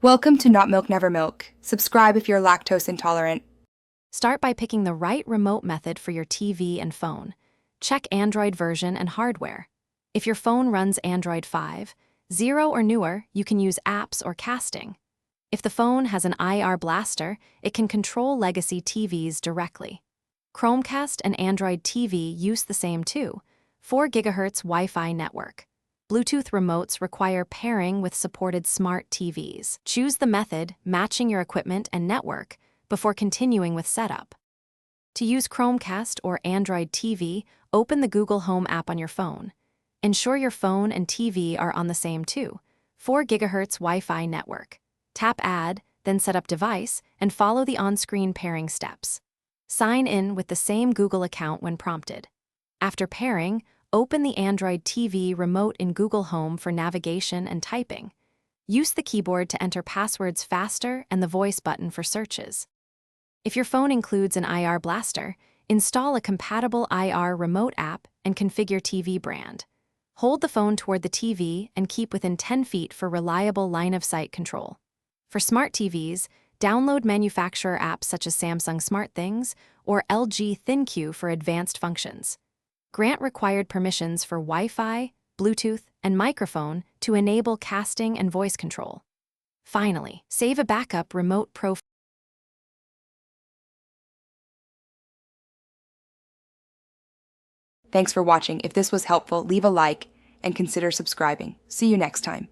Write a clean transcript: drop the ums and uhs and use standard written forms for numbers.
Welcome to Not Milk Never Milk. Subscribe if you're lactose intolerant. Start by picking the right remote method for your TV and phone. Check Android version and hardware. If your phone runs Android 5, 0 or newer, you can use apps or casting. If the phone has an IR blaster, it can control legacy TVs directly. Chromecast and Android TV use the same too, 4 GHz Wi-Fi network. Bluetooth remotes require pairing with supported smart TVs. Choose the method matching your equipment and network before continuing with setup. To use Chromecast or Android TV, open the Google Home app on your phone. Ensure your phone and TV are on the same 4 GHz Wi-Fi network. Tap Add, then set up device, and follow the on-screen pairing steps. Sign in with the same Google account when prompted. After pairing, open the Android TV remote in Google Home for navigation and typing. Use the keyboard to enter passwords faster and the voice button for searches. If your phone includes an IR blaster, install a compatible IR remote app and configure TV brand. Hold the phone toward the TV and keep within 10 feet for reliable line-of-sight control. For smart TVs, download manufacturer apps such as Samsung SmartThings or LG ThinQ for advanced functions. Grant required permissions for Wi-Fi, Bluetooth, and microphone to enable casting and voice control. Finally, save a backup remote profile. Thanks for watching. If this was helpful, leave a like and consider subscribing. See you next time.